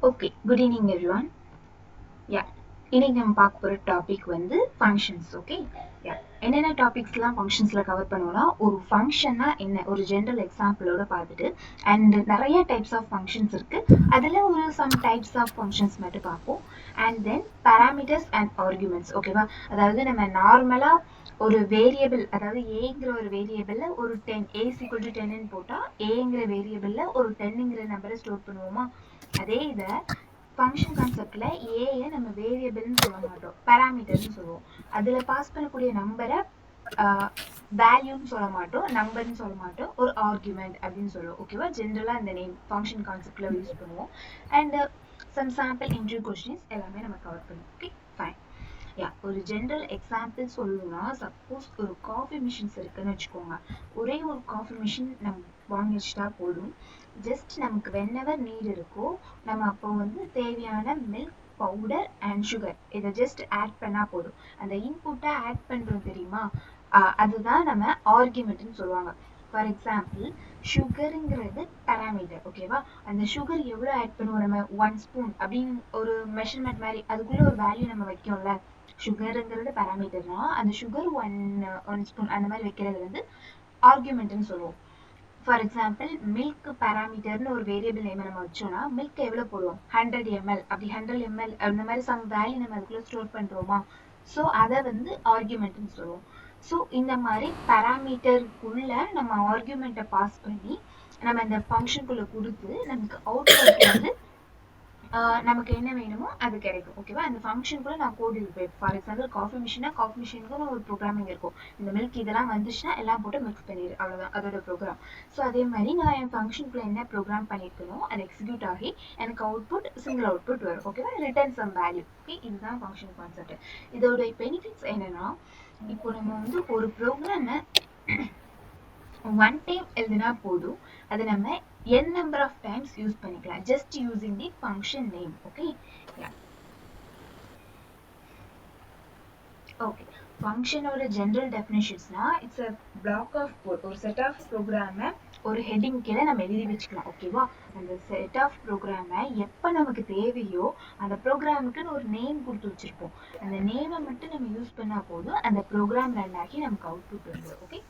Okay, good evening everyone. Yeah, இன்னைக்கு நம்ம பார்க்க போற டாபிக் வந்து ஃபங்க்ஷன்ஸ். ஓகே, யா, என்னென்ன டாபிக்ஸ்லாம் ஃபங்க்ஷன்ஸ்ல கவர் பண்ணுவோம்னா, ஒரு ஃபங்க்ஷன்னா என்ன, ஒரு ஜென்ரல் எக்ஸாம்பிளோட பார்த்துட்டு, அண்ட் நிறைய டைப்ஸ் ஆஃப் ஃபங்க்ஷன்ஸ் இருக்கு. அதில் ஒரு சம் டைப்ஸ் ஆஃப் ஃபங்க்ஷன்ஸ் மட்டும் பார்ப்போம். And then parameters and arguments. ஓகேவா, அதாவது நம்ம நார்மலா ஒரு வேரியபிள், அதாவது ஏங்கிற ஒரு வேரியபிள்ல ஒரு 10 ஏ ஈக்குவல் டு 10ன்னு போட்டா ஏங்கிற வேரியபிள்ல ஒரு 10ங்கிற நம்பரை ஸ்டோர் பண்ணுவோமா, அதே இதை ஃபங்க்ஷன் கான்செப்ட்ல ஏயை நம்ம வேரியபிள்னு சொல்ல மாட்டோம், பேராமீட்டர்னு சொல்லுவோம். அதுல பாஸ் பண்ணக்கூடிய நம்பரை வேல்யூன்னு சொல்ல மாட்டோம், நம்பர்னு சொல்ல மாட்டோம், ஒரு ஆர்குமெண்ட் அப்படின்னு சொல்லுவோம். ஓகேவா, ஜென்ரலா இந்த நேம் ஃபங்க்ஷன் கான்செப்ட்ல யூஸ் பண்ணுவோம். And some sample interview questions எல்லாமே நம்ம கவர் பண்ணுவோம். Okay, fine. யா, ஒரு ஜென்ரல் எக்ஸாம்பிள் சொல்லணும்னா, சப்போஸ் ஒரு காஃபி மிஷின்ஸ் இருக்குன்னு வச்சுக்கோங்க. ஒரே ஒரு காஃபி மிஷின் நம்ம வாங்கி வச்சுட்டா போதும். ஜஸ்ட் நமக்கு வென்னவர் நீட் இருக்கோ, நம்ம அப்போ வந்து தேவையான மில்க் பவுடர் அண்ட் சுகர் இதை ஜஸ்ட் ஆட் பண்ணா போதும். அந்த இன்புட்டை ஆட் பண்றோம் தெரியுமா, அதுதான் நம்ம ஆர்குமெண்ட்னு சொல்லுவாங்க. ஃபார் எக்ஸாம்பிள், சுகருங்கிறது பேராமீட்டர். ஓகேவா, அந்த சுகர் எவ்வளோ ஆட் பண்ணுவோம், நம்ம 1 ஸ்பூன் அப்படின்னு ஒரு மெஷர்மெண்ட் மாதிரி அதுக்குள்ள ஒரு வேல்யூ நம்ம வைக்கோம்ல. சுகருங்கிறது பேராமீட்டர்னா அந்த சுகர் ஒன் ஸ்பூன் அந்த மாதிரி வைக்கிறது வந்து ஆர்குமெண்ட்னு சொல்லுவோம். ஃபார் எக்ஸாம்பிள், மில்க் பேராமீட்டர்னு ஒரு வேரியபிள் நேம் நம்ம வச்சோம்னா, மில்க் எவ்வளோ போடுவோம், 100 ml. அப்படி 100 ml அந்த மாதிரி சம் வேல்யூ நம்ம அதுக்குள்ள ஸ்டோர் பண்றோமா, ஸோ அதை வந்து ஆர்குமெண்ட்னு சொல்லுவோம். ஸோ இந்த மாதிரி பேராமீட்டருக்குள்ள நம்ம ஆர்குமெண்ட்டை பாஸ் பண்ணி நம்ம இந்த ஃபங்க்ஷனுக்குள்ள கொடுத்து நமக்கு அவுட்புட் வந்து நமக்கு என்ன வேணுமோ அது கிடைக்கும். ஓகேவா, அந்த ஃபங்க்ஷனுக்குள்ள நான் கோட் இருப்பேன். ஃபார் எக்ஸாம்பிள், காஃபி மிஷினா காஃபி மிஷினுக்கு ஒரு ப்ரோக்ராமிங் இருக்கும். இந்த மில்க் இதெல்லாம் வந்துச்சுன்னா எல்லாம் போட்டு மிக்ஸ் பண்ணிடு, அவ்வளோதான் அதோட ப்ரோக்ராம். ஸோ அதே மாதிரி நான் என் ஃபங்க்ஷனுக்குள்ள என்ன ப்ரோக்ராம் பண்ணியிருக்கணும் அது எக்ஸிக்யூட் ஆகி எனக்கு அவுட்புட் சிங்கிள் அவுட்புட் வரும். ஓகேவா, ரிட்டர்ன் சம் வேல்யூ. ஓகே, இதுதான் ஃபங்க்ஷன் கான்செப்ட். இதோட பெனிஃபிட்ஸ் என்னன்னா, இப்போ நம்ம வந்து ஒரு ப்ரோக்ராமை ஒன் டைம் எழுதினா போதும், அது நம்ம n number of times use பண்ணிக்கலாம், just using the function name. Okay, okay. ஃபங்க்ஷனோட ஜென்ரல் டெஃபினிஷன்ஸ்னா, it's a block of code, ஒரு செட் ஆஃப் ப்ரோக்ராமை ஒரு ஹெட்டிங் கீழே நம்ம எழுதி வச்சுக்கலாம். ஓகேவா, அந்த செட் ஆஃப் ப்ரோக்ராமை எப்போ நமக்கு தேவையோ அந்த ப்ரோக்ராமுக்குன்னு ஒரு நேம் கொடுத்து வச்சிருப்போம். அந்த நேமை மட்டும் நம்ம யூஸ் பண்ணா போதும், அந்த ப்ரோக்ராம் ரன் ஆகி நமக்கு அவுட்புட் வந்துடும். ஓகே,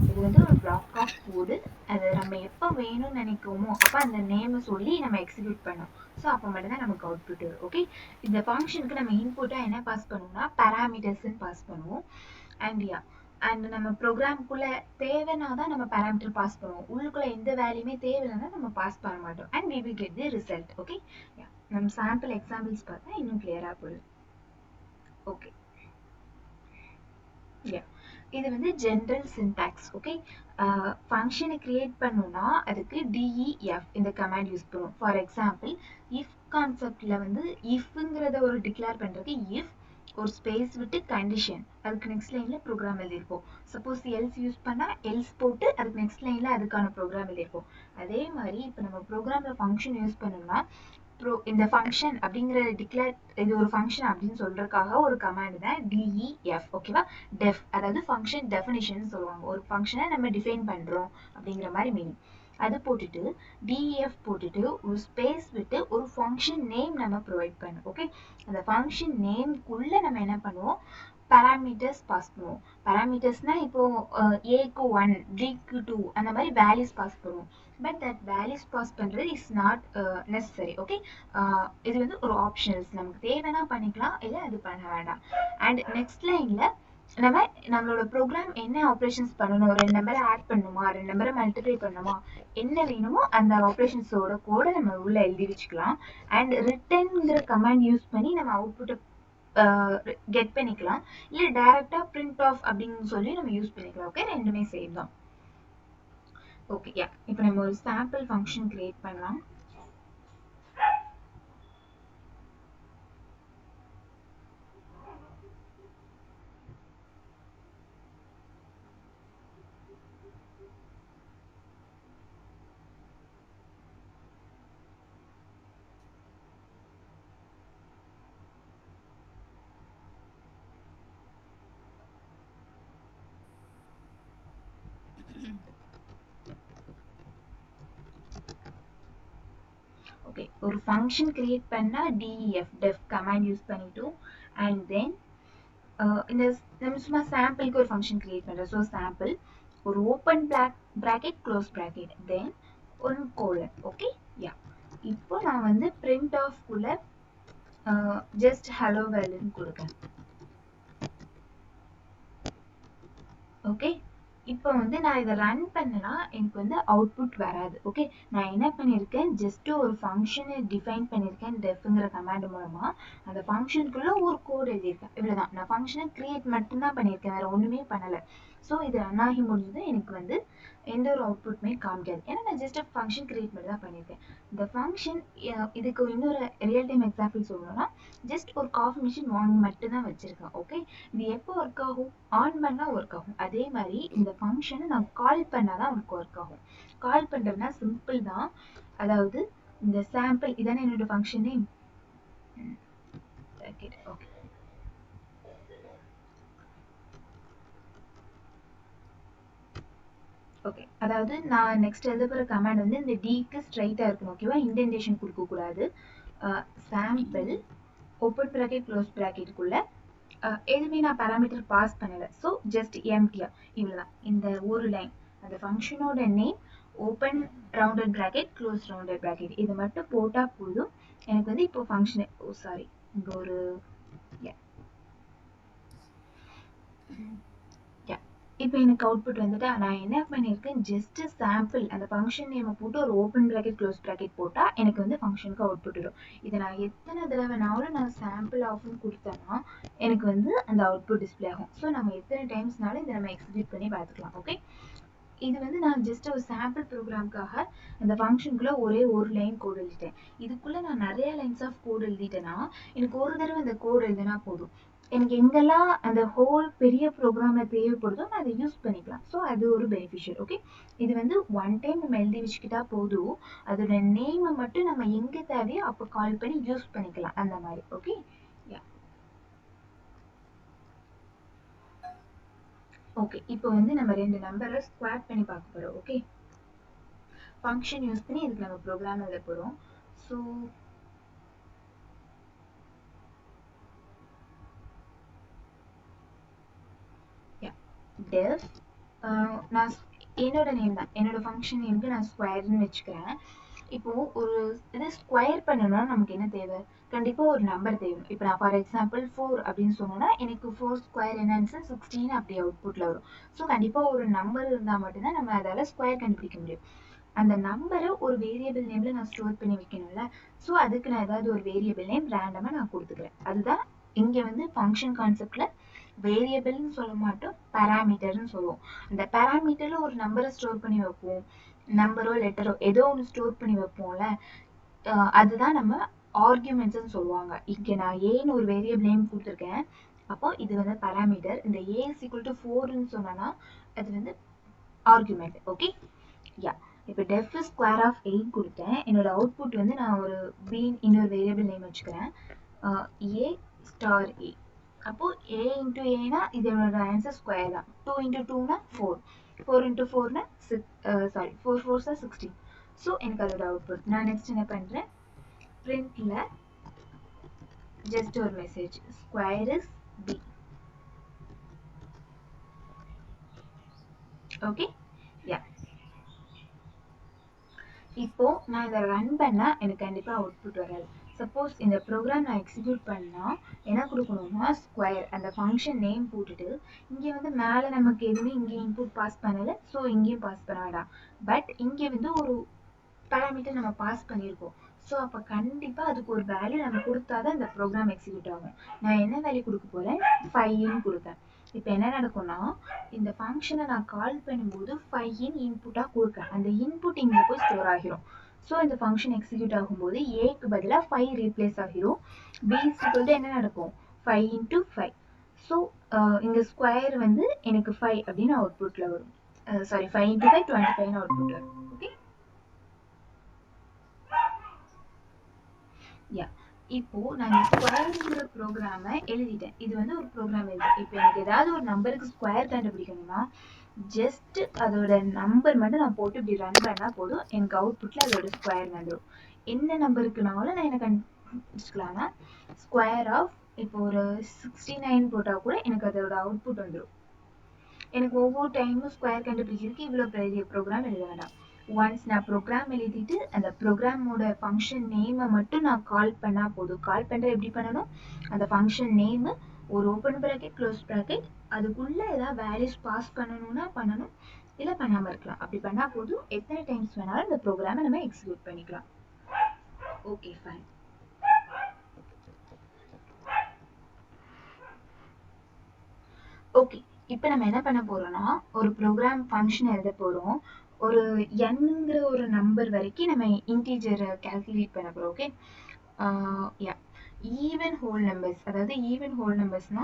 இது வந்து ஒரு பிளாக் ஆஃப் கோடு. அது நம்ம எப்போ வேணும்னு நினைக்கிறோமோ அப்போ அந்த நேமை சொல்லி நம்ம எக்ஸிக்யூட் பண்ணோம். ஸோ அப்போ மட்டும்தான் நமக்கு அவுட்புட் வரும். ஓகே, இந்த ஃபங்க்ஷனுக்கு நம்ம இன்புட்டாக என்ன பாஸ் பண்ணுவோம்னா பேராமீட்டர்ஸ்ன்னு பாஸ் பண்ணுவோம். அண்ட் நம்ம ப்ரோக்ராம்குள்ள தேவைன்னா தான் நம்ம பேராமீட்டர் பாஸ் பண்ணுவோம். உள்ளுக்குள்ள எந்த வேல்யூமே தேவையில்லைன்னா நம்ம பாஸ் பண்ண மாட்டோம். And we will get the result. Okay, நம்ம சாம்பிள் எக்ஸாம்பிள்ஸ் பார்த்தா இன்னும் கிளியரா போயிடும். ஓகே, இது வந்து ஜென்ரல் சின்டாக்ஸ். ஓகே, ஃபங்க்ஷனை கிரியேட் பண்ணணும்னா அதுக்கு DEF இந்த கமாண்ட் யூஸ் பண்ணுவோம். ஃபார் எக்ஸாம்பிள், இஃப் கான்செப்ட்ல வந்து இஃப்ங்கிறத ஒரு டிக்ளேர் பண்றதுக்கு இஃப் ஒரு ஸ்பேஸ் விட்டு கண்டிஷன், அதுக்கு நெக்ஸ்ட் லைன்ல ப்ரோக்ராம் எழுதியிருப்போம். சப்போஸ் எல்ஸ் யூஸ் பண்ணா எல்ஸ் போட்டு அதுக்கு நெக்ஸ்ட் லைன்ல அதுக்கான ப்ரோக்ராம் எழுதியிருப்போம். அதே மாதிரி இப்போ நம்ம ப்ரோக்ராம்ல ஃபங்க்ஷன் யூஸ் பண்ணோம்னா, இந்த ஃபங்க்ஷன் அப்படிங்கிற டிக்ளேர், இது ஒரு ஃபங்க்ஷன் அப்படின்னு சொல்றதுக்காக ஒரு கமாண்ட் தான் DEF. ஓகேவா, டெஃப் அதாவது ஃபங்க்ஷன் டெஃபினிஷன் சொல்லுவாங்க. ஒரு ஃபங்க்ஷனை நம்ம டிஃபைன் பண்றோம் அப்படிங்கிற மாதிரி மீனிங். அது போட்டுட்டு DEF போட்டுட்டு ஒரு ஸ்பேஸ் விட்டு ஒரு ஃபங்க்ஷன் நேம் நம்ம ப்ரொவைட் பண்ணணும். ஓகே, அந்த ஃபங்க்ஷன் நேம்குள்ள நம்ம என்ன பண்ணுவோம், பேராமீட்டர்ஸ் பாஸ் பண்ணுவோம். பேராமீட்டர்ஸ்னா இப்போ ஏக்கு 1, பிக்கு 2 அந்த மாதிரி வேல்யூஸ் பாஸ் பண்ணுவோம். பட் தட் வேல்யூஸ் பாஸ் பண்றது இஸ் நாட் நெசசரி. ஓகே, இது வந்து ஒரு ஆப்ஷனல்ஸ், நமக்கு தேவைன்னா பண்ணிக்கலாம், இல்லை அது பண்ண வேண்டாம். அண்ட் நெக்ஸ்ட் லைன்ல நம்ம நம்மளோட ப்ரோக்ராம் என்ன ஆப்ரேஷன்ஸ் பண்ணணும், 2 நம்பரை ஆட் பண்ணணுமா, 2 நம்பரை மல்டிப்ளை பண்ணணுமா, என்ன வேணுமோ அந்த ஆப்ரேஷன்ஸோட கோட நம்ம உள்ள எழுதி வச்சுக்கலாம். அண்ட் ரிட்டர்ன்ங்கிற கமாண்ட் யூஸ் பண்ணி நம்ம அவுட்புட்டை கெட் பண்ணிக்கலாம், இல்லை டைரக்டா பிரிண்ட் ஆஃப் அப்படின்னு சொல்லி நம்ம யூஸ் பண்ணிக்கலாம். ஓகே, ரெண்டுமே சேம் தான். ஓகே, இப்போ நம்ம ஒரு சாம்பிள் ஃபங்க்ஷன் கிரியேட் பண்ணலாம். ஓகே, ஒரு ஃபங்க்ஷன் கிரியேட் பண்ணா def கமாண்ட் யூஸ் பண்ணிட்டோம். அண்ட் தென் இந்த நம்ம சும்மா சாம்பிளுக்கு ஒரு ஃபங்க்ஷன் கிரியேட் பண்ணுறோம். ஸோ சாம்பிள் ஒரு ஓப்பன் bracket க்ளோஸ் bracket தென் ஒரு கோலன். Okay, yeah. இப்போ நான் வந்து print off குள்ள just hello worldன்னு கொடுக்கேன். ஓகே, இப்போ வந்து நான் இதை ரன் பண்ணனா எனக்கு வந்து அவுட்புட் வராது. ஓகே, நான் என்ன பண்ணியிருக்கேன், ஜஸ்ட் ஒரு ஃபங்க்ஷனை டிஃபைன் பண்ணியிருக்கேன் டெஃப்ங்கிற கமாண்ட் மூலமா. அந்த ஃபங்க்ஷனுக்குள்ள ஒரு கோட் எழுதியிருக்கேன். இவ்வளோதான், நான் ஃபங்க்ஷனை கிரியேட் மட்டும்தான் பண்ணியிருக்கேன், வேற ஒன்றுமே பண்ணலை. ஸோ இது ரன் ஆகி முடிஞ்சது எனக்கு வந்து எந்த ஒரு அவுட்புட்டுமே காமிக்காது, ஏன்னா நான் ஜஸ்ட் ஃபங்க்ஷன் கிரியேட் மட்டும் தான் பண்ணியிருக்கேன். இந்த ஃபங்க்ஷன் இதுக்கு இன்னொரு ரியல் டைம் எக்ஸாம்பிள் சொல்லணும்னா, ஜஸ்ட் ஒரு காஃபி மிஷின் ஆன் மட்டும் தான் வச்சிருக்கேன். ஓகே, இது எப்போ ஒர்க் ஆகும், ஆன் பண்ணால் ஒர்க் ஆகும். அதே மாதிரி இந்த ஃபங்க்ஷனை நான் கால் பண்ணால் தான் உங்களுக்கு ஒர்க் ஆகும். கால் பண்ணுறதுனா சிம்பிள் தான், அதாவது இந்த சாம்பிள் இதானே என்னோட ஃபங்க்ஷன் நேம். ஓகே, ஓகே, அதாவது நான் நெக்ஸ்ட் எழுத போகிற கமாண்ட் வந்து இந்த டிக்கு ஸ்ட்ரைட்டாக இருக்கணும். ஓகேவா, இன்டென்டேஷன் கொடுக்கக்கூடாது. சாம்பிள் ஓப்பன் ப்ராக்கெட் க்ளோஸ் ப்ராக்கெட்டுக்குள்ள எதுவுமே நான் பேராமீட்டர் பாஸ் பண்ணலை. ஸோ ஜஸ்ட் எம்டியா இவ்வளோதான் இந்த ஒரு லைன். அந்த ஃபங்க்ஷனோட name open rounded bracket close rounded bracket இது மட்டும் போட்டால் போதும். எனக்கு வந்து இப்போ ஃபங்க்ஷன் சாரி இங்கே ஒரு இப்போ எனக்கு அவுட்புட் வந்துட்டு நான் என்ன பண்ணியிருக்கேன், ஜஸ்ட் சாம்பிள் அந்த ஃபங்க்ஷன் நேமை போட்டு ஒரு ஓப்பன் ப்ராக்கெட் க்ளோஸ் ப்ராக்கெட் போட்டால் எனக்கு வந்து ஃபங்க்ஷனுக்கு அவுட்புட் வரும். இதை நான் எத்தனை தடவைனாலும் நான் சாம்பிள் ஆஃப்னு கொடுத்தேன்னா எனக்கு வந்து அந்த அவுட்புட் டிஸ்பிளே ஆகும். ஸோ நம்ம எத்தனை டைம்ஸ்னாலும் இதை நம்ம எக்ஸிக்யூட் பண்ணி பார்த்துக்கலாம். ஓகே, இது வந்து நான் ஜஸ்ட் ஒரு சாம்பிள் ப்ரோக்ராம்காக அந்த ஃபங்க்ஷனுக்குள்ளே ஒரே ஒரு லைன் கோட் எழுதிட்டேன். இதுக்குள்ளே நான் நிறைய லைன்ஸ் ஆஃப் கோட் எழுதிட்டேன்னா எனக்கு ஒரு தடவை இந்த கோட் எழுதினா போதும். எனக்கு எங்கெல்லாம் அந்த ஹோல் பெரிய ப்ரோக்ராமில் தேவைப்படுதோ நான் அதை யூஸ் பண்ணிக்கலாம். ஸோ அது ஒரு பெனிஃபிஷியல். ஓகே, இது வந்து ஒன் டைம் நம்ம எழுதி வச்சுக்கிட்டா போதும், அதோட நேமை மட்டும் நம்ம எங்கே தேவையோ அப்போ கால் பண்ணி யூஸ் பண்ணிக்கலாம் அந்த மாதிரி. ஓகே, ஓகே, இப்போ வந்து நம்ம ரெண்டு நம்பரை ஸ்குவாட் பண்ணி பார்க்க போகிறோம். ஓகே, ஃபங்க்ஷன் யூஸ் பண்ணி இதுக்கு நம்ம ப்ரோக்ராம் எழுத போகிறோம். ஸோ டெஃப் நான் என்னோட நேம் தான், என்னோட ஃபங்க்ஷன் நேமுக்கு நான் ஸ்கொயர்னு வச்சுக்கிறேன். இப்போது ஒரு இது ஸ்கொயர் பண்ணணும்னா நமக்கு என்ன தேவை, கண்டிப்பாக ஒரு நம்பர் தேவை. இப்போ நான் ஃபார் எக்ஸாம்பிள் 4 அப்படின்னு சொன்னோன்னா எனக்கு 4 ஸ்கொயர் என்ன ஆன்சர் 16 அப்படி அவுட்புட்டில் வரும். ஸோ கண்டிப்பாக ஒரு நம்பர் இருந்தால் மட்டும்தான் நம்ம அதால் ஸ்கொயர் கண்டுபிடிக்க முடியும். அந்த நம்பரை ஒரு வேரியபிள் நேமில் நான் ஸ்டோர் பண்ணி வைக்கணும்ல, ஸோ அதுக்கு நான் ஏதாவது ஒரு வேரியபிள் நேம் ரேண்டமாக நான் கொடுத்துக்கிறேன். அதுதான் இங்கே வந்து ஃபங்க்ஷன் கான்செப்டில் வேரியபிள்னு சொல்ல மாட்டோம், பேராமீட்டர்னு சொல்லுவோம். அந்த பேராமீட்டரில் ஒரு நம்பரை ஸ்டோர் பண்ணி வைப்போம், நம்பரோ லெட்டரோ ஏதோ ஒன்று ஸ்டோர் பண்ணி வைப்போம்ல, அதுதான் நம்ம ஆர்குமெண்ட்ஸ்ன்னு சொல்லுவாங்க. இங்கே நான் ஏன்னு ஒரு வேரியபிள் நேம் கொடுத்துருக்கேன், அப்போ இது வந்து பேராமீட்டர். இந்த ஏ இஸ் ஈக்குவல் டு 4ன்னு சொன்னோன்னா அது வந்து ஆர்குமெண்ட். Okay, yeah. இப்போ டெஃப் ஸ்கொயர் ஆஃப் 8 கொடுத்தேன். என்னோட அவுட்புட் வந்து நான் ஒரு பீன் இன்னொரு வேரியபிள் நேம் வச்சுக்கிறேன், ஏ ஸ்டார் ஏ. அப்போது ஏ இன்ட்டு ஏனா இதோட ஆன்சர் ஸ்கொயர் தான். 2 இன்ட்டு 2னா 4, 4 இன்ட்டு 4னா 4 4s 16. ஸோ எனக்கு அதோட அவுட்புட். நான் நெக்ஸ்ட் என்ன பண்ணுறேன், பிரிண்டில் ஜஸ்ட் ஒரு message square is B. Okay, yeah. இப்போ நான் இதை ரன் பண்ணால் எனக்கு கண்டிப்பாக அவுட்புட் வராது. சப்போஸ் இந்த ப்ரோக்ராம் நான் எக்ஸிக்யூட் பண்ணால் என்ன கொடுக்கணும்னா ஸ்கொயர் அந்த ஃபங்க்ஷன் நேம் போட்டுட்டு இங்கே வந்து மேலே நமக்கு எதுவுமே இங்கே இன்புட் பாஸ் பண்ணலை, ஸோ இங்கேயும் பாஸ் பண்ண வேண்டாம். பட் இங்கே வந்து ஒரு பேராமீட்டர் நம்ம பாஸ் பண்ணியிருக்கோம். ஸோ அப்போ கண்டிப்பாக அதுக்கு ஒரு வேல்யூ நம்ம கொடுத்தா தான் இந்த ப்ரோக்ராம் எக்ஸிக்யூட் ஆகும். நான் என்ன வேல்யூ கொடுக்க போகிறேன், 5ன்னு கொடுத்தேன். இப்போ என்ன நடக்கும்னா இந்த ஃபங்க்ஷனை நான் கால் பண்ணும்போது 5 இன்புட்டாக கொடுக்கேன், அந்த இன்புட் இங்கே போய் ஸ்டோர் ஆகிரும். ஸோ இந்த ஃபங்க்ஷன் எக்ஸிக்யூட் ஆகும்போது ஏக்கு பதிலாக 5 ரீப்ளேஸ் ஆகிரும். பி ஈக்குவல் என்ன நடக்கும், 5 இன்ட்டு 5. ஸோ இங்கே ஸ்கொயர் வந்து எனக்கு 5 அப்படின்னு அவுட்புட்டில் வரும். சாரி 5 இன்ட்டு 5 25 அவுட்புட் வரும். Okay, yeah. இப்போ நான் ஸ்கொயர்ங்கிற ப்ரோக்ராமை எழுதிட்டேன். இது வந்து ஒரு ப்ரோக்ராம் எழுதி இப்போ எனக்கு ஏதாவது ஒரு நம்பருக்கு ஸ்கொயர் கண்டுபிடிக்கணும்னா ஜஸ்ட் அதோட நம்பர் மட்டும் நான் போட்டு இப்படி ரன் பண்ணால் போதும், எனக்கு அவுட்புட்டில் அதோட ஸ்கொயர் வந்துடும். என்ன நம்பருக்குனாலும் நான் என்ன கண்டுபிடிச்சிக்கலாம்னா ஸ்கொயர் ஆஃப் இப்போ ஒரு 69 போட்டால் கூட எனக்கு அதோட அவுட்புட் வந்துடும். எனக்கு ஒவ்வொரு டைமும் ஸ்கொயர் கண்டுபிடிக்கிறதுக்கு இவ்வளோ பெரிய ப்ரோக்ராம் எழுத வேண்டாம். ஒன்ஸ் நான் ப்ரோக்ராம் எழுதிட்டு அந்த ப்ரோக்ராமோட ஃபங்க்ஷன் நேமை மட்டும் நான் கால் பண்ணால் போதும். கால் பண்ணுற எப்படி பண்ணணும், அந்த ஃபங்க்ஷன் நேமு ஒரு ஓப்பன் ப்ராக்கெட் க்ளோஸ் ப்ராக்கெட் அதுக்குள்ளே ஏதாவது வேல்யூஸ் பாஸ் பண்ணணும்னா பண்ணணும், இல்லை பண்ணாமல் இருக்கலாம். அப்படி பண்ணால் போதும். எத்தனை டைம்ஸ் வேணாலும் இந்த ப்ரோக்ராமை நம்ம எக்ஸிக்யூட் பண்ணிக்கலாம். Okay fine. ஓகே, இப்போ நம்ம என்ன பண்ண போறோம்னா ஒரு ப்ரோக்ராம் ஃபங்க்ஷன் எழுத போறோம். ஒரு nங்கிற ஒரு நம்பர் வரைக்கும் நம்ம இன்டீஜரை கால்குலேட் பண்ண போறோம். ஓகே, யா ஈவன் ஹோல் நம்பர்ஸ், அதாவது ஈவன் ஹோல் நம்பர்ஸ்னா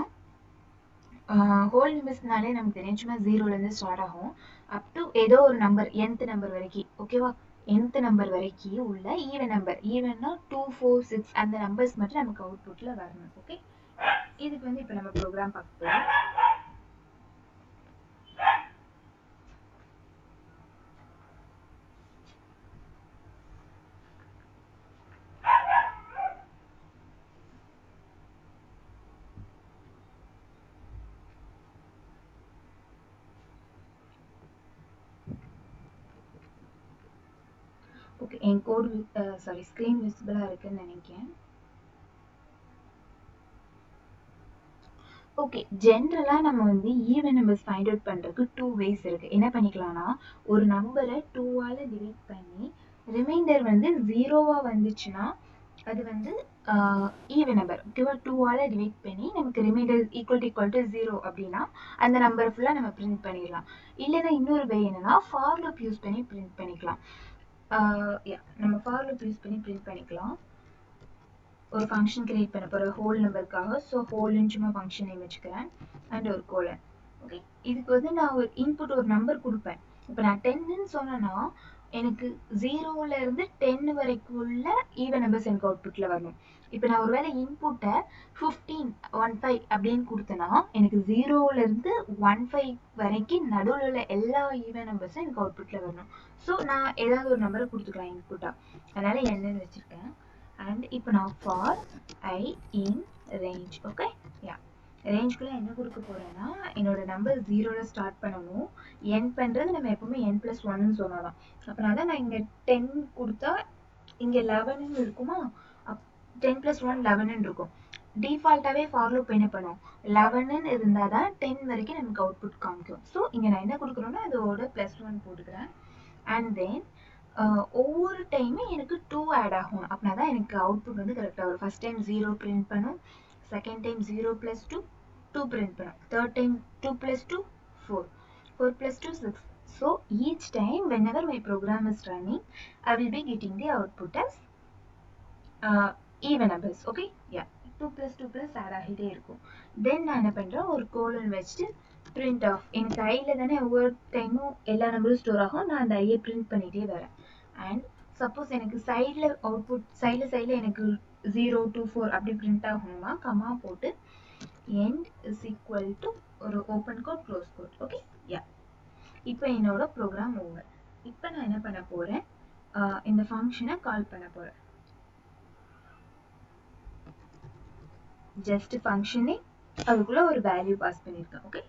ஹோல் நம்பர்ஸ்னாலே நமக்கு தெரியும் சும்மா 0லேருந்து ஸ்டார்ட் ஆகும் அப் டு ஏதோ ஒரு நம்பர் nth நம்பர் வரைக்கும். ஓகேவா, nth நம்பர் வரைக்கும் உள்ள ஈவன் நம்பர், ஈவன்னா 2, 4, 6 அந்த நம்பர்ஸ் மட்டும் நமக்கு அவுட்புட்ல வரணும். ஓகே, இதுக்கு வந்து இப்போ நம்ம ப்ரோக்ராம் பார்க்க போறோம். ஓகே, என் கோட் ஸ்க்ரீன் விசிபிளா இருக்குன்னு நினைக்கிறேன். ஓகே, ஜென்ரலாக நம்ம வந்து ஈவன் நம்பர்ஸ் ஃபைண்ட் அவுட் பண்ணுறதுக்கு 2 வேஸ் இருக்குது. என்ன பண்ணிக்கலாம்னா ஒரு நம்பரை 2ஆல் டிவைட் பண்ணி ரிமைண்டர் வந்து 0வாக வந்துச்சுன்னா அது வந்து ஈவன் நம்பர். ஓகேவா, 2ஆல் டிவைட் பண்ணி நமக்கு ரிமைண்டர் ஈக்குவல் டு 0 அப்படின்னா அந்த நம்பரை ஃபுல்லாக நம்ம பிரிண்ட் பண்ணிடலாம். இல்லைன்னா இன்னொரு வே என்னன்னா ஃபார் லூப் யூஸ் பண்ணி பிரிண்ட் பண்ணிக்கலாம். நம்ம ஃபார் லூப் யூஸ் பண்ணி பிரிண்ட் பண்ணிக்கலாம். ஒரு ஃபங்க்ஷன் கிரியேட் பண்ண போகிற ஹோல் நம்பருக்காக. ஸோ ஹோல்னு சும்மா ஃபங்க்ஷன் நேம் வச்சுக்கிறேன் அண்ட் ஒரு கோலன். ஓகே, இதுக்கு வந்து நான் ஒரு இன்புட் ஒரு நம்பர் கொடுப்பேன். இப்போ நான் 10ன்னு சொன்னேன்னா எனக்கு 0லேருந்து 10 வரைக்கும் உள்ள ஈவன் நம்பர்ஸ் எனக்கு அவுட்புட்டில் வரணும். இப்போ நான் ஒரு வேளை இன்புட்டை 15, 15 அப்படின்னு கொடுத்தேன்னா எனக்கு 0லேருந்து 15 வரைக்கும் நடுவில் உள்ள எல்லா ஈவன் நம்பர்ஸும் எனக்கு அவுட்புட்டில் வரணும். ஸோ நான் ஏதாவது ஒரு நம்பரை கொடுத்துக்கலாம் இன்புட்டாக, அதனால் என்னன்னு வச்சுருக்கேன். அண்ட் இப்போ நான் for I in range. Okay, yeah ரேஞ்சுக்குள்ளே என்ன கொடுக்க போகிறேன்னா என்னோட நம்பர் 0ல் ஸ்டார்ட் பண்ணணும். என் பண்ணுறது நம்ம எப்பவுமே n+1ன்னு சொன்னாதான். அப்படின்னா தான் நான் இங்கே 10 கொடுத்தா இங்கே 11ன்னு இருக்குமா, 10+1 11ன்னு இருக்கும். டிஃபால்ட்டாகவே ஃபார் லூப் என்ன பண்ணும், 11ன்னு இருந்தால் தான் 10 வரைக்கும் நமக்கு அவுட்புட் காமிக்கும். ஸோ இங்கே நான் என்ன கொடுக்குறேன்னா அதோட +1 போட்டுக்கிறேன். அண்ட் தென் ஒவ்வொரு டைமும் எனக்கு 2 ஆட் ஆகும். அப்படின்னா தான் எனக்கு அவுட்புட் வந்து கரெக்டாக வரும். ஃபர்ஸ்ட் டைம் 0 பிரிண்ட் பண்ணும், செகண்ட் டைம் 0 + 2 2 பிரிண்ட் பண்ணும், third time 2 + 2 4, 4 + 2 6. So each time whenever my program is running, I will be getting the output as even numbers. Okay, yeah, 2 + 2 + add ஆகிட்டே இருக்கும். தென் நான் என்ன பண்ணுறேன், ஒரு கோலன் வச்சுட்டு பிரிண்ட் ஆஃப். எனக்கு ஐயில் தானே ஒவ்வொரு டைமும் எல்லா நம்பரும் ஸ்டோர் ஆகும், நான் அந்த ஐயை பிரிண்ட் பண்ணிகிட்டே வரேன். அண்ட் சப்போஸ் எனக்கு சைடில் அவுட்புட் சைடில் எனக்கு 0, 2, 4 அப்படி பிரிண்ட் ஆகணுமா, கமா போட்டு end is equal to ஒரு open quote close quote. Okay, yeah இப்போ என்னோட ப்ரோக்ராம் ஓவர். இப்போ நான் என்ன பண்ண போகிறேன், இந்த ஃபங்க்ஷனை கால் பண்ண போகிறேன். ஜஸ்ட் ஃபங்க்ஷனே அதுக்குள்ளே ஒரு வேல்யூ பாஸ் பண்ணியிருக்கேன். ஓகே,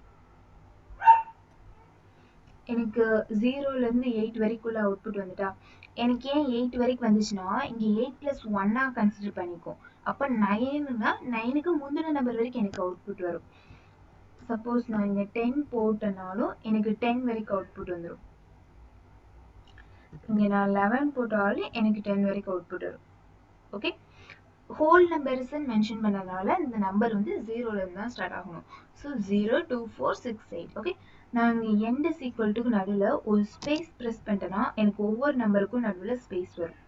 எனக்கு 0லேருந்து 8 வரைக்குள்ள அவுட்புட் வந்துட்டா. எனக்கு ஏன் 8 வரைக்கும் வந்துச்சுன்னா இங்கே 8+1 கன்சிடர் பண்ணிக்கும். அப்போ 9னா 9க்கு முந்தின நம்பர் வரைக்கும் எனக்கு அவுட்புட் வரும். சப்போஸ் நான் இங்கே 10 போட்டனாலும் எனக்கு 10 வரைக்கும் அவுட்புட் வந்துடும். இங்கே நான் 11 போட்டாலும் எனக்கு 10 வரைக்கும் அவுட்புட் வரும். ஓகே, ஹோல் நம்பர்ஸ் மென்ஷன் பண்ணனால இந்த நம்பர் வந்து 0லேருந்து தான் ஸ்டார்ட் ஆகணும். ஸோ 0, 2, 4, 6, 8. ஓகே, நான் இங்கே end is equal to நடுவில் ஒரு ஸ்பேஸ் ப்ரெஸ் பண்ணிட்டேன்னா எனக்கு ஒவ்வொரு நம்பருக்கும் நடுவில் ஸ்பேஸ் வரும்.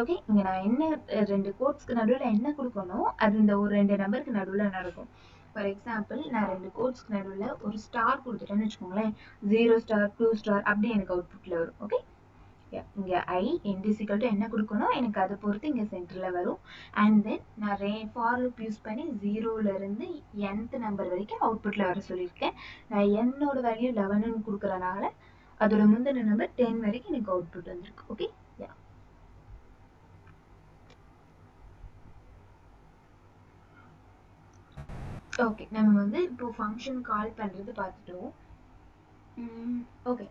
ஓகே, இங்கே நான் என்ன 2 கோட்ஸ்க்கு நடுவில் என்ன கொடுக்கணும் அது இந்த ஒரு 2 நம்பருக்கு நடுவில் நடக்கும். ஃபார் எக்ஸாம்பிள் நான் 2 கோட்ஸ்க்கு நடுவில் ஒரு ஸ்டார் கொடுத்துட்டேன்னு வச்சுக்கோங்களேன், 0 ஸ்டார் 2 ஸ்டார் அப்படி எனக்கு அவுட்புட்டில் வரும். ஓகே, இங்கே ஐ end is equal to என்ன கொடுக்கணும் எனக்கு அதை பொறுத்து இங்கே சென்டரில் வரும். அண்ட் தென் நான் ஃபார் லூப் யூஸ் பண்ணி 0லேருந்து nth நம்பர் வரைக்கும் அவுட்புட்டில் வர சொல்லியிருக்கேன். நான் என்னோட வேல்யூ 11ன்னு கொடுக்குறனால அதோட முந்தின நம்பர் 10 வரைக்கும் எனக்கு அவுட்புட் வந்திருக்கு. ஓகே, யா ஓகே, நம்ம வந்து இப்போ ஃபங்க்ஷன் கால் பண்ணுறது பார்த்துட்டோம். ஓகே,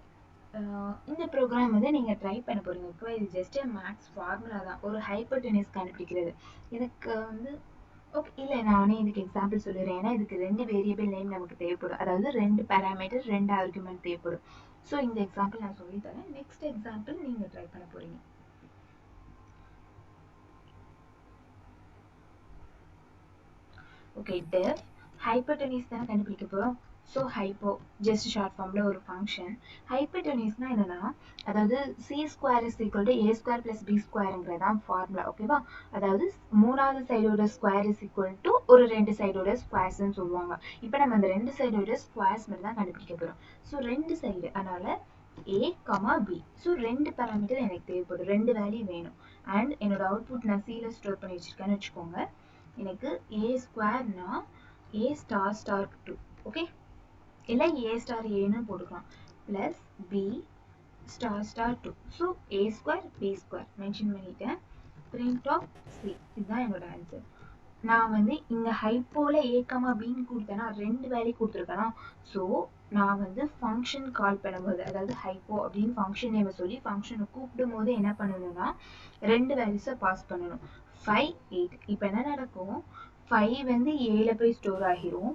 இந்த ப்ரோக்ராம் வந்து நீங்கள் ட்ரை பண்ண போகிறீங்க. ஓகே, இது ஜஸ்ட் மேக்ஸ் ஃபார்முலா தான், ஒரு ஹைப்பர்டெனிஸ் கண்டுபிடிக்கிறது. இதுக்கு வந்து ஓகே, இல்லை நானே இதுக்கு எக்ஸாம்பிள் சொல்லிடுறேன். ஏன்னா இதுக்கு 2 வேரியபிள் நேம் நமக்கு தேவைப்படும், அதாவது 2 பேராமீட்டர் 2 ஆர்குமெண்ட் தேவைப்படும். ஸோ இந்த எக்ஸாம்பிள் நான் சொல்லித்தரேன். நெக்ஸ்ட் எக்ஸாம்பிள் நீங்கள் ட்ரை பண்ண போகிறீங்க. ஓகே, டெஃப் ஹைப்பர்டெனிஸ் தானே கண்டுபிடிக்க போகிறோம். ஸோ ஹைப்போ ஜஸ்ட் ஷார்ட் ஃபார்மில் ஒரு ஃபங்க்ஷன். ஹைப்பர்டெனிஸ்னா என்னன்னா, அதாவது C square is equal to A square plus B ஸ்கொயருங்கிறதான் ஃபார்முலா. ஓகேவா, அதாவது 3வது சைடோட ஸ்கொயர் இஸ் ஈக்குவல் டு ஒரு 2 சைடோட ஸ்கொயர்ஸ்ன்னு சொல்லுவாங்க. இப்போ நம்ம அந்த 2 சைடோட ஸ்கொயர்ஸ் மட்டும் தான் கண்டுபிடிக்க போகிறோம். ஸோ 2 சைடு, அதனால ஏ கமா பி. ஸோ 2 பேராமீட்டர் எனக்கு தேவைப்படும், 2 வேல்யூ வேணும். அண்ட் என்னோட அவுட்புட் நான் சியில் ஸ்டோர் பண்ணி வச்சிருக்கேன்னு வச்சுக்கோங்க. எனக்கு ஏ ஸ்கொயர்னா ஏ ஸ்டார் ஸ்டார் 2, ஓகே, இல்லை ஏ ஸ்டார் ஏன்னு போட்டுக்கலாம், plus B star star 2. So A square B square mention பண்ணிட்டேன். பிரிண்ட் ஆஃப் சி, இதுதான் என்னோட ஆன்சர். நான் வந்து இங்கே ஹைப்போல ஏ கமா பின்னு கொடுத்தேன்னா 2 வேல்யூ கொடுத்துருக்கேனா. ஸோ நான் வந்து ஃபங்க்ஷன் கால் பண்ணும்போது, அதாவது ஹைப்போ அப்படின்னு ஃபங்க்ஷன் நேமை சொல்லி ஃபங்க்ஷனை கூப்பிடும் போது என்ன பண்ணணும்னா 2 வேல்யூஸை பாஸ் பண்ணணும், 5 8. இப்போ என்ன நடக்கும், 5 வந்து ஏல போய் ஸ்டோர் ஆகிரும்,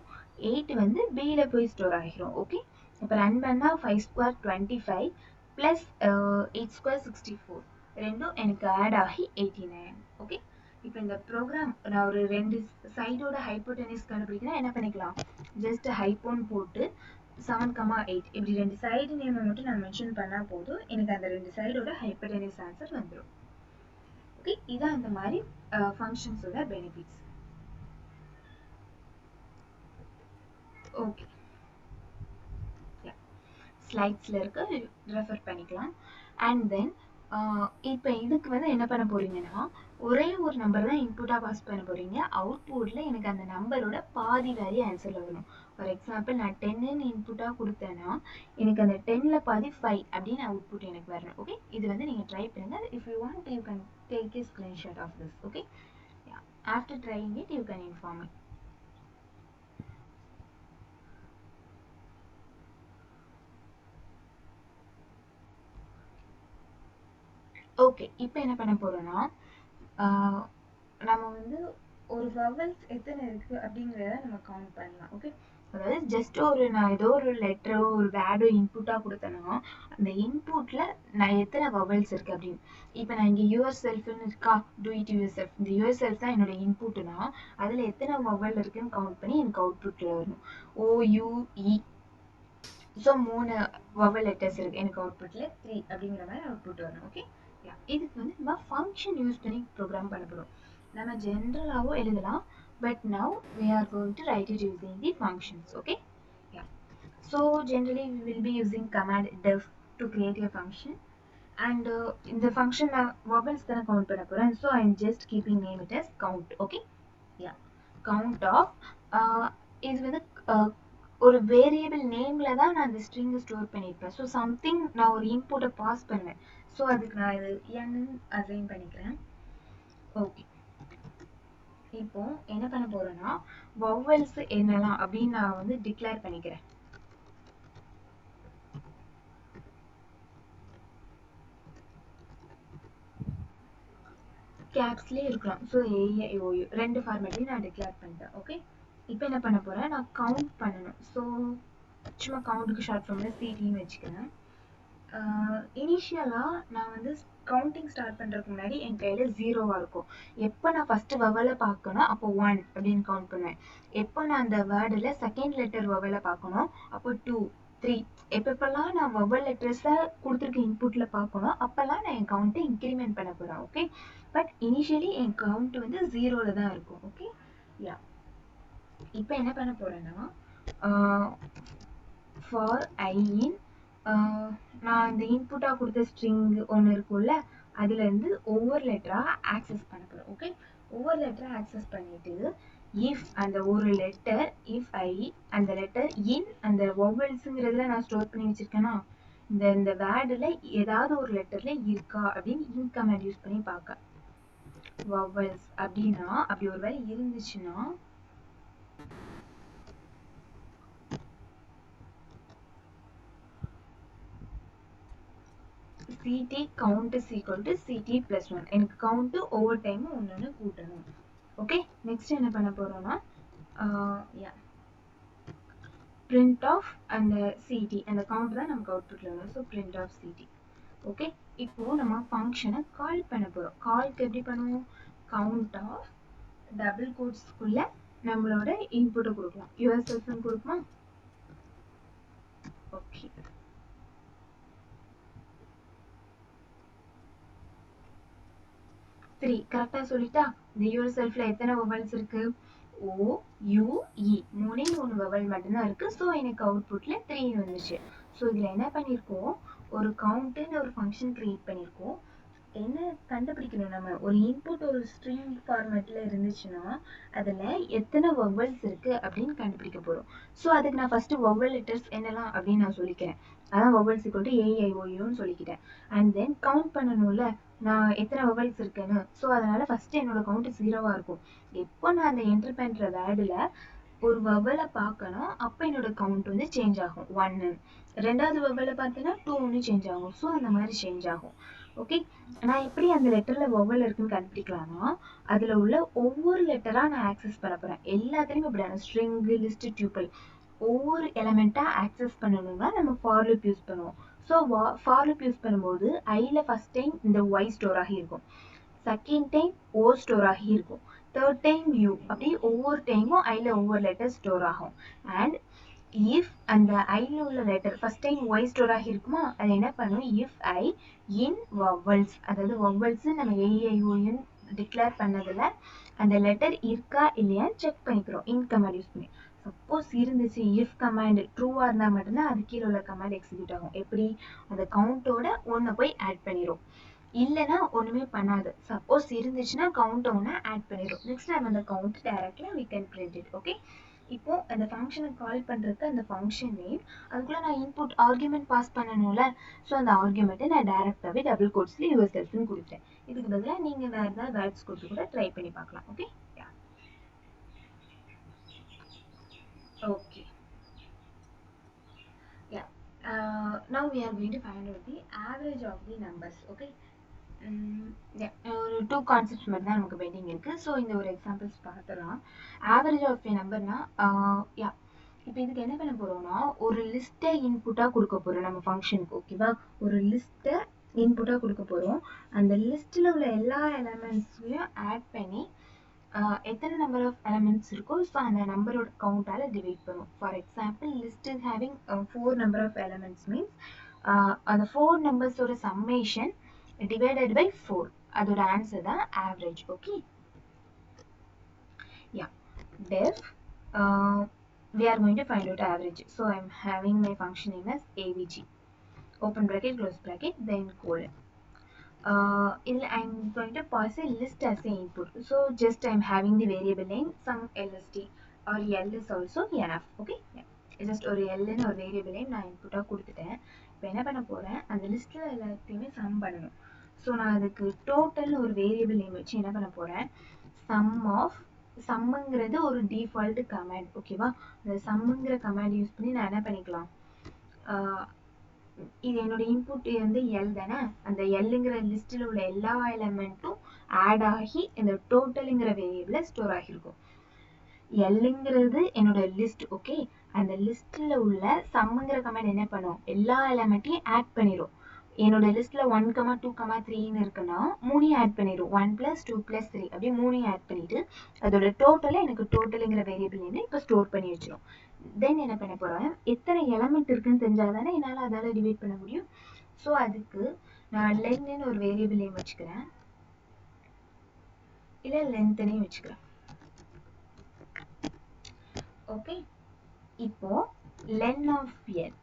8 வந்து பியில் போய் ஸ்டோர் ஆகிரும். ஓகே, இப்போ ரன் பண்ணால் 5 ஸ்கொயர் 25 ப்ளஸ் 8 ஸ்கொயர் 64, ரெண்டும் எனக்கு ஆட் ஆகி 89. ஓகே, இப்போ இந்த ப்ரோக்ராம் நான் ஒரு 2 சைடோட ஹைப்போடெனிஸ் கண்டுபிடிக்கிறேன். என்ன பண்ணிக்கலாம், ஜஸ்ட் ஹைப்போன் போட்டு 7,8 இப்படி 2 சைடு நேமை மட்டும் நான் மென்ஷன் பண்ணால் போதும், எனக்கு அந்த 2 சைடோட ஹைப்போடெனிஸ் ஆன்சர் வந்துடும். ஓகே, இதான் அந்த மாதிரி ஃபங்க்ஷன்ஸோட பெனிஃபிட்ஸ். ஓகே, ஸ்லைட்ஸில் இருக்க ரெஃபர் பண்ணிக்கலாம். அண்ட் தென் இப்போ இதுக்கு வந்து என்ன பண்ண போறீங்கன்னா, ஒரே ஒரு நம்பர் தான் இன்புட்டாக பாஸ் பண்ண போறீங்க. அவுட்புட்டில் எனக்கு அந்த நம்பரோட பாதி வேல்யூ ஆன்சரில் வரணும். ஃபார் எக்ஸாம்பிள் நான் 10ன்னு இன்புட்டாக கொடுத்தேன்னா எனக்கு அந்த 10ல் பாதி 5 அப்படின்னு அவுட்புட் எனக்கு வரணும். ஓகே, இது வந்து நீங்கள் ட்ரை பண்ணுங்கள். If you want you can take a screenshot of this. Okay, after trying it you can inform me. Okay, இப்போ என்ன பண்ண போறோம்னா, நம்ம வந்து ஒரு வவல்ஸ் எத்தனை இருக்கு அப்படிங்கிறத நம்ம கவுண்ட் பண்ணலாம். ஓகே, அதாவது ஜஸ்ட் நான் ஏதோ ஒரு லெட்டரோ ஒரு வேர்டோ இன்புட்டாக கொடுத்தேன்னா அந்த இன்புட்ல நான் எத்தனை வவல்ஸ் இருக்கு அப்படின்னு. இப்போ நான் இங்கே யுவர் செல்ஃப்னு இருக்கா, டூ இட் யுவர் செல்ஃப், இந்த யுவர் செல்ஃப் தான் என்னோட இன்புட்னா அதில் எத்தனை வவல் இருக்குன்னு கவுண்ட் பண்ணி எனக்கு அவுட்புட்டில் வரணும். OUE. ஸோ 3 வவல் லெட்டர்ஸ் இருக்கு, எனக்கு அவுட்புட்டில் 3 அப்படிங்கிற மாதிரி அவுட்புட் வரணும். ஓகே, இதுக்கு வந்து நம்ம ஃபங்க்ஷன் யூஸ் பண்ணி ப்ரோக்ராம் பண்ண போகிறோம். நம்ம ஜென்ரலாகவும் எழுதலாம், but now we are going to write it using the functions. Okay, yeah, so generally we will be using command def to create a function, and in the function vowels தான count பண்ண போறேன். So I'm just keeping name it as count. Okay, yeah, count of இது வந்து ஒரு variable நேம்ல தான் நான் அந்த ஸ்ட்ரிங்கை ஸ்டோர் பண்ணியிருப்பேன். ஸோ சம்திங் நான் ஒரு இன்புட்டை பாஸ் பண்ணுவேன். ஸோ அதுக்கு நான் இது n அசைன் பண்ணிக்கிறேன். ஓகே, இப்போ என்ன பண்ண போறேன்னா வவல்ஸ் என்னலாம் அப்படின்னு நான் வந்து டிக்ளேர் பண்ணிக்கிறேன். கேப்ஸ்லேயே இருக்கலாம். ஸோ AAOU 2 ஃபார்மேட்லையும் நான் டிக்ளேர் பண்ணிட்டேன். ஓகே, இப்போ என்ன பண்ண போறேன், நான் கவுண்ட் பண்ணணும். ஸோ சும்மா கவுண்ட்டுக்கு ஷார்ட் ஃபார்மில் CTன்னு வச்சுக்கிறேன். இனிஷியலாக நான் வந்து கவுண்டிங் ஸ்டார்ட் பண்ணுறதுக்கு முன்னாடி என் கையில் 0வாக இருக்கும். எப்போ நான் ஃபஸ்ட்டு வவலை பார்க்கணும் அப்போ 1 அப்படின்னு கவுண்ட் பண்ணுவேன். எப்போ நான் அந்த வேர்டில் செகண்ட் லெட்டர் வவலை பார்க்கணும் அப்போ 2 3. எப்பப்பெல்லாம் நான் வவல் லெட்டர்ஸை கொடுத்துருக்க இன்புட்டில் பார்க்கணும் அப்போல்லாம் நான் என் கவுண்ட்டை இன்க்ரிமெண்ட் பண்ண போகிறேன். Okay, but initially N count வந்து 0ல் தான் இருக்கும். ஓகே, யா, இப்போ என்ன பண்ண போகிறேன்னா ஃபார் I in நான் இந்த இன்புட்டாக கொடுத்த ஸ்ட்ரிங் ஒன்று இருக்கும்ல அதுலேருந்து ஒவ்வொரு லெட்டராக ஆக்சஸ் பண்ண போகிறேன். ஓகே, ஒவ்வொரு லெட்டராக ஆக்சஸ் பண்ணிவிட்டு இஃப் அந்த ஒரு லெட்டர் இஃப் I அந்த லெட்டர் இன் அந்த வவல்ஸுங்கிறதுல நான் ஸ்டோர் பண்ணி வச்சுருக்கேன்னா இந்த வேர்டில் ஏதாவது ஒரு லெட்டரில் இருக்கா அப்படின்னு இன் கமாண்ட் யூஸ் பண்ணி பார்க்க. வவல்ஸ் அப்படின்னா அப்படி ஒரு வேலை இருந்துச்சுன்னா ct count is equal to ct plus 1. எனக்கு count ஒவ்வொரு டைம் ஒன்னு கூட்டணும். ஓகே, நெக்ஸ்ட் என்ன பண்ண போறோம்னா print of அந்த ct அந்த count தான் நமக்கு அவுட்புட்ல வரும். So print of ct. Okay, இப்போ நம்ம ஃபங்க்ஷனை கால் பண்ண போறோம். கால்க்கு எப்படி பண்ணுவோம்? count of டபுள் கோட்ஸ்க்குள்ள நம்மளோட இன்புட்டை கொடுக்கலாம். yourself கொடுக்குமா? ஓகே, 3 கரெக்டா சொல்லிட்டா? இந்த yourselfல எத்தனை vowels இருக்கு? O, U, E மூணே 3 vowel மட்டும்தான் இருக்கு. ஸோ எனக்கு அவுட்புட்ல 3 வந்துச்சு. ஸோ இதுல என்ன பண்ணிருக்கோம்? ஒரு கவுண்ட்னு ஒரு ஃபங்க்ஷன் கிரியேட் பண்ணிருக்கோம். என்ன கண்டுபிடிக்கணும்? நம்ம ஒரு இன்புட் ஒரு ஸ்ட்ரிங் ஃபார்மேட்ல இருந்துச்சுன்னா அதுல எத்தனை வவல்ஸ் இருக்கு அப்படின்னு கண்டுபிடிக்க போறோம். ஸோ அதுக்கு நான் ஃபர்ஸ்ட் வவல் லெட்டர்ஸ் என்னலாம் அப்படின்னு நான் சொல்லிக்கிறேன். அதான் வவல்ஸ் ஈக்குவல் டு AIOUன்னு சொல்லிக்கிட்டேன். அண்ட் தென் கவுண்ட் பண்ணணும்ல நான் எத்தனை வவல்ஸ் இருக்குன்னு. ஸோ அதனால ஃபர்ஸ்ட் என்னோட கவுண்ட் 0வா இருக்கும். எப்போ நான் அந்த என்டர் பண்ற வேர்டுல ஒரு வவலை பார்க்கணும், அப்போ என்னோட கவுண்ட் வந்து சேஞ்ச் ஆகும் 1. ரெண்டாவது வவலை பார்த்தேன்னா 2ன்னு சேஞ்ச் ஆகும். ஸோ அந்த மாதிரி சேஞ்ச் ஆகும். ஓகே, நான் எப்படி அந்த லெட்டர்ல வவல் இருக்குன்னு கண்டுபிடிக்கலாம்னா அதுல உள்ள ஒவ்வொரு லெட்டரா நான் ஆக்சஸ் பண்ண போறேன். எல்லாத்தையும் இப்படி ஸ்ட்ரிங், லிஸ்ட், டியூபிள் ஒவ்வொரு எலமெண்டா ஆக்சஸ் பண்ணணும்னா நம்ம ஃபார் லூப் யூஸ் பண்ணுவோம். ஸோ ஃபார் லூப் யூஸ் பண்ணும்போது ஐல ஃபர்ஸ்ட் டைம் இந்த ஒய் ஸ்டோர் ஆகி இருக்கும், செகண்ட் டைம் ஓ ஸ்டோர் ஆகி இருக்கும், தேர்ட் டைம் யூ, அப்படி ஒவ்வொரு டைமும் ஐல ஒவ்வொரு லெட்டர் ஸ்டோர் ஆகும். அண்ட் இஃப் அந்த ஐல உள்ள letter first time Y store ஆகி இருக்குமா, அது என்ன பண்ணும்? இஃப் ஐ இன் வவல்ஸ், அதாவது வவல்ஸ் நம்ம AION டிக்ளேர் பண்ணதுல அந்த லெட்டர் இருக்கா இல்லையான்னு செக் பண்ணிக்கிறோம் இன் கமாண்ட் யூஸ் பண்ணி. சப்போஸ் இருந்துச்சு, இஃப் கமாண்ட் ட்ரூவா இருந்தா மட்டும்தான் அது கீழே உள்ள கமாண்ட் எக்ஸிக்யூட் ஆகும். எப்படி? அந்த கவுண்டோட ஒன்னை போய் ஆட் பண்ணிடும், இல்லைன்னா ஒண்ணுமே பண்ணாது. சப்போஸ் இருந்துச்சுன்னா கவுண்ட் ஒன்று ஆட் பண்ணிடும். நெக்ஸ்ட் நம்ம அந்த count directly we can print it. Okay, இப்போ அந்த ஃபங்க்ஷனை கால் பண்றதுக்கு அந்த ஃபங்க்ஷன் நேம், அதுக்குள்ள நான் இன்புட் ஆர்குமெண்ட் பாஸ் பண்ணணும்ல. ஸோ அந்த ஆர்குமெண்ட்டை நான் டைரக்டாவே டபுள் கோட்ஸ்ல yourselfன்னு கொடுத்தேன். இதுக்கு பதிலாக நீங்க வேற ஏதாவது வேர்ட்ஸ் கொடுத்து கூட ட்ரை பண்ணி பார்க்கலாம். Okay, okay, yeah. Now we are going to find out the average of the numbers. Okay, ஒரு 2 கான்செப்ட்ஸ் மட்டும் தான் நமக்கு பெண்டிங் இருக்கு. ஸோ இந்த ஒரு எக்ஸாம்பிள்ஸ் பார்த்துலாம். ஆவரேஜ் ஆஃப் ஏ நம்பர்னா இப்போ இதுக்கு என்ன பண்ண போறோம்னா ஒரு லிஸ்ட்டை இன்புட்டாக கொடுக்க போறோம் நம்ம ஃபங்க்ஷனுக்கு. ஓகேவா, ஒரு லிஸ்ட்டை இன்புட்டாக கொடுக்க போறோம். அந்த லிஸ்ட்டில் உள்ள எல்லா எலமெண்ட்ஸையும் ஆட் பண்ணி எத்தனை நம்பர் ஆஃப் எலமெண்ட்ஸ் இருக்கோ ஸோ அந்த நம்பரோட கவுண்டால் டிவைட் பண்ணும். For example list is having 4 number of elements means அந்த 4 நம்பர்ஸோட சம்மேஷன் divided by 4, அதோட ஆன்சர் தான் average. Okay, yeah, def we are going to find out average. So I am having my function name as avg, open bracket close bracket then colon. I am going to pass a list as an input. So just I am having the variable name some lst or l is also enough. Okay, yeah, just ஒரு l ன்னு ஒரு variable name நான் இன்புட்டா கொடுத்துட்டேன். இப்போ என்ன பண்ண போறேன், அந்த லிஸ்ட்ல எல்லாத்தையுமே சம் பண்ணணும். ஸோ நான் அதுக்கு டோட்டல் ஒரு வேரியபிள் நேம் வச்சு என்ன பண்ண போறேன், சம்முங்கிறது ஒரு டிஃபால்ட் கமாண்ட். ஓகேவா, அந்த சம்முங்கிற கமாண்ட் யூஸ் பண்ணி நான் என்ன பண்ணிக்கலாம், இது என்னோட இன்புட் வந்து எல் தானே, அந்த எல்லுங்கிற லிஸ்ட்டில் உள்ள எல்லா எலமெண்ட்டும் ஆட் ஆகி இந்த டோட்டலுங்கிற வேரியபிள்ல ஸ்டோர் ஆகிருக்கும். எல்லுங்கிறது என்னோட லிஸ்ட். ஓகே, அந்த லிஸ்ட்ல உள்ள சம்முங்கிற கமாண்ட் என்ன பண்ணும், எல்லா எலமெண்ட்டையும் ஆட் பண்ணிடும். என்னோட லிஸ்ட்ல 1, 2, 3ன்னு இருக்குன்னா 3 ஆட் பண்ணிடும். 1 + 2 + 3 அப்படியே 3 ஆட் பண்ணிட்டு அதோட டோட்டலை எனக்கு டோட்டலுங்கிற வேரியபிள் நேம்ல இப்போ ஸ்டோர் பண்ணி வச்சிடும். தென் என்ன பண்ண போறேன், எத்தனை எலமெண்ட் இருக்குன்னு தெரிஞ்சாதானே என்னால் அதால டிவைட் பண்ண முடியும். ஸோ அதுக்கு நான் லென்த்னு ஒரு வேரியபிள் நேம் வச்சுக்கிறேன், இல்லை லென்த்னையும் வச்சுக்கிறேன். ஓகே, இப்போ லென் ஆஃப் எல்,